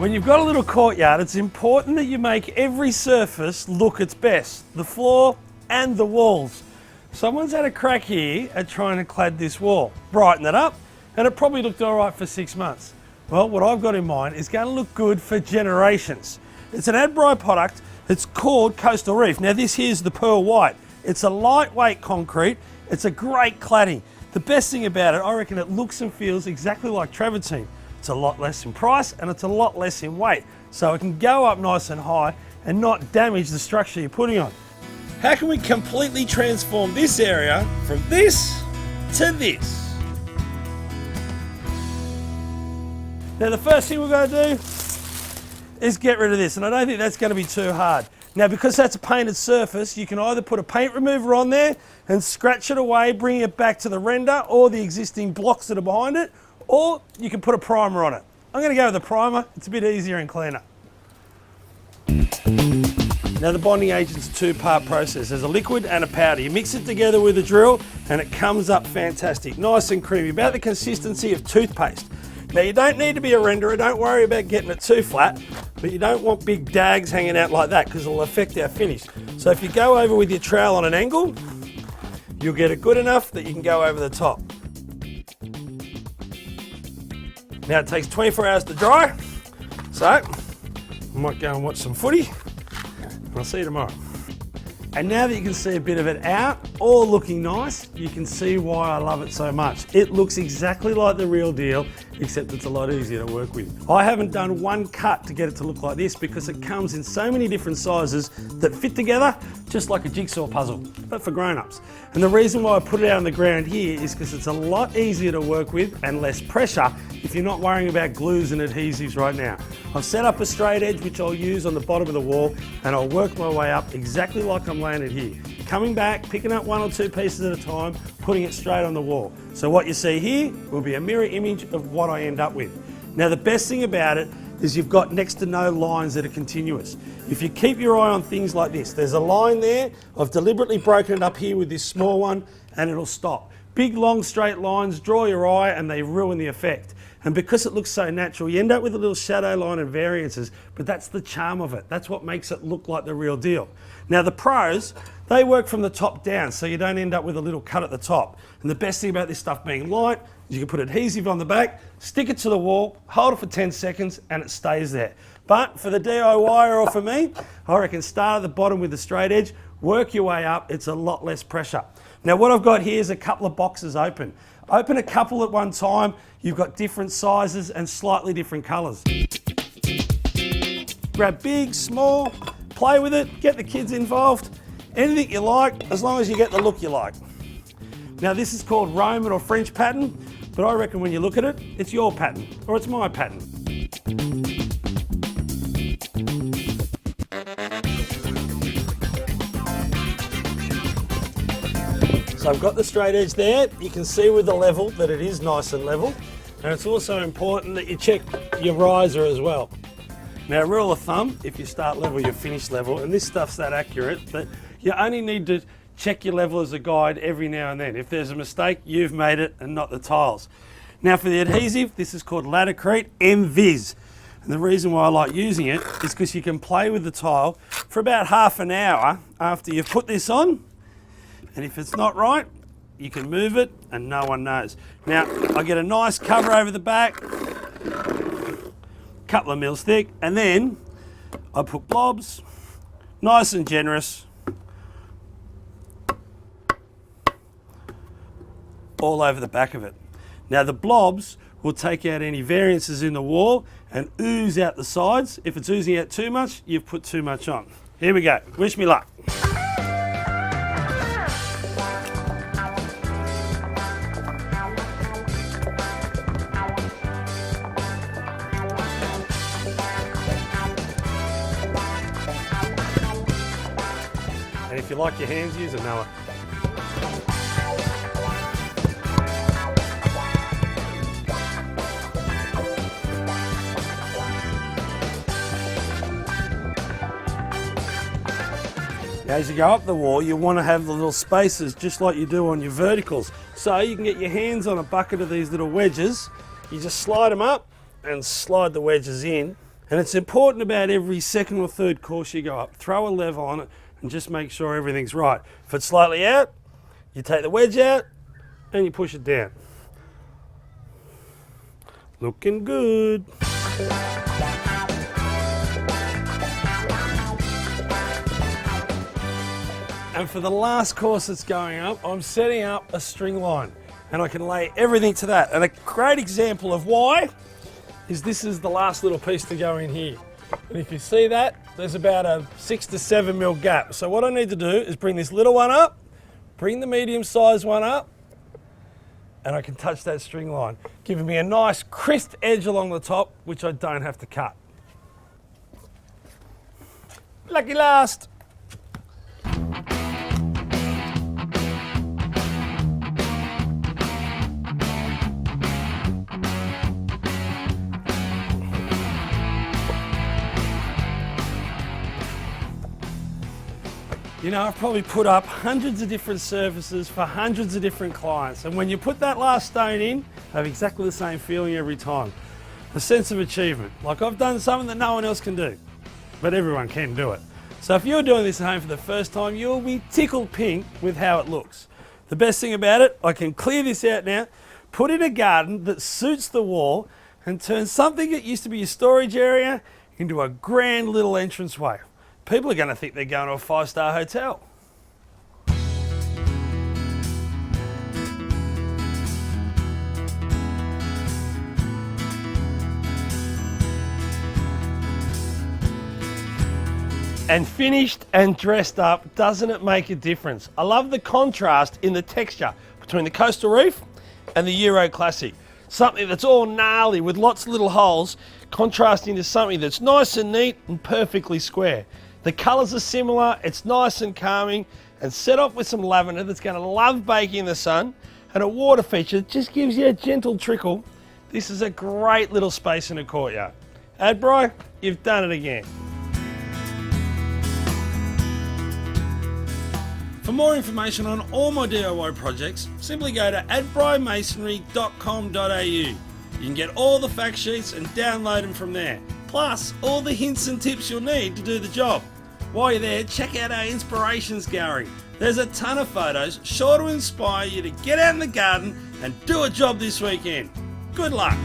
When you've got a little courtyard, it's important that you make every surface look its best, the floor and the walls. Someone's had a crack here at trying to clad this wall, brighten it up, and it probably looked all right for 6 months. Well, what I've got in mind is going to look good for generations. It's an Adbri product that's called Coastal Reef. Now this here's the pearl white. It's a lightweight concrete. It's a great cladding. The best thing about it, I reckon it looks and feels exactly like travertine. It's a lot less in price and it's a lot less in weight. So it can go up nice and high and not damage the structure you're putting on. How can we completely transform this area from this to this? Now the first thing we're going to do is get rid of this, and I don't think that's going to be too hard. Now because that's a painted surface, you can either put a paint remover on there and scratch it away, bring it back to the render or the existing blocks that are behind it, or you can put a primer on it. I'm going to go with the primer, it's a bit easier and cleaner. Now the bonding agent's a two-part process. There's a liquid and a powder. You mix it together with a drill and it comes up fantastic, nice and creamy, about the consistency of toothpaste. Now you don't need to be a renderer, don't worry about getting it too flat, but you don't want big dags hanging out like that because it'll affect our finish. So if you go over with your trowel on an angle, you'll get it good enough that you can go over the top. Now it takes 24 hours to dry, so I might go and watch some footy. I'll see you tomorrow. And now that you can see a bit of it out, all looking nice, you can see why I love it so much. It looks exactly like the real deal, except it's a lot easier to work with. I haven't done one cut to get it to look like this because it comes in so many different sizes that fit together just like a jigsaw puzzle, but for grown-ups. And the reason why I put it out on the ground here is because it's a lot easier to work with and less pressure if you're not worrying about glues and adhesives right now. I've set up a straight edge which I'll use on the bottom of the wall, and I'll work my way up exactly like I'm laying it here. Coming back, picking up 1 or 2 pieces at a time, putting it straight on the wall. So what you see here will be a mirror image of what I end up with. Now the best thing about it is you've got next to no lines that are continuous. If you keep your eye on things like this, there's a line there, I've deliberately broken it up here with this small one and it'll stop. Big long straight lines draw your eye and they ruin the effect. And because it looks so natural, you end up with a little shadow line and variances, but that's the charm of it. That's what makes it look like the real deal. Now the pros, they work from the top down, so you don't end up with a little cut at the top. And the best thing about this stuff being light is you can put adhesive on the back, stick it to the wall, hold it for 10 seconds, and it stays there. But for the DIYer or for me, I reckon start at the bottom with the straight edge, work your way up, it's a lot less pressure. Now what I've got here is a couple of boxes open. Open a couple at one time, you've got different sizes and slightly different colours. Grab big, small, play with it, get the kids involved. Anything you like, as long as you get the look you like. Now this is called Roman or French pattern, but I reckon when you look at it, it's your pattern, or it's my pattern. So I've got the straight edge there. You can see with the level that it is nice and level. And it's also important that you check your riser as well. Now, rule of thumb, if you start level, you finish level, and this stuff's that accurate that you only need to check your level as a guide every now and then. If there's a mistake, you've made it and not the tiles. Now for the adhesive, this is called Latticrete MViz. And the reason why I like using it is because you can play with the tile for about half an hour after you've put this on. And if it's not right, you can move it and no one knows. Now, I get a nice cover over the back, couple of mils thick, and then I put blobs, nice and generous, all over the back of it. Now the blobs will take out any variances in the wall and ooze out the sides. If it's oozing out too much, you've put too much on. Here we go, wish me luck. And if you like your hands, use a mallet. As you go up the wall, you want to have the little spaces just like you do on your verticals. So you can get your hands on a bucket of these little wedges, you just slide them up and slide the wedges in, And it's important about every second or third course you go up, throw a level on it and just make sure everything's right. If it's slightly out, you take the wedge out and you push it down. Looking good. And for the last course that's going up, I'm setting up a string line and I can lay everything to that. And a great example of why is this is the last little piece to go in here. And if you see that, there's about a 6 to 7 mil gap. So what I need to do is bring this little one up, bring the medium sized one up, and I can touch that string line, giving me a nice crisp edge along the top, which I don't have to cut. Lucky last. You know, I've probably put up hundreds of different surfaces for hundreds of different clients. And when you put that last stone in, I have exactly the same feeling every time. A sense of achievement. Like I've done something that no one else can do, but everyone can do it. So if you're doing this at home for the first time, you'll be tickled pink with how it looks. The best thing about it, I can clear this out now, put in a garden that suits the wall and turn something that used to be a storage area into a grand little entranceway. People are going to think they're going to a 5-star hotel. And finished and dressed up, doesn't it make a difference? I love the contrast in the texture between the Coastal Reef and the Euro Classic. Something that's all gnarly with lots of little holes, contrasting to something that's nice and neat and perfectly square. The colours are similar, it's nice and calming, and set off with some lavender that's going to love baking in the sun, and a water feature that just gives you a gentle trickle. This is a great little space in a courtyard. Adbri, you've done it again. For more information on all my DIY projects, simply go to adbrimasonry.com.au. You can get all the fact sheets and download them from there, plus all the hints and tips you'll need to do the job. While you're there, check out our inspirations gallery. There's a ton of photos sure to inspire you to get out in the garden and do a job this weekend. Good luck.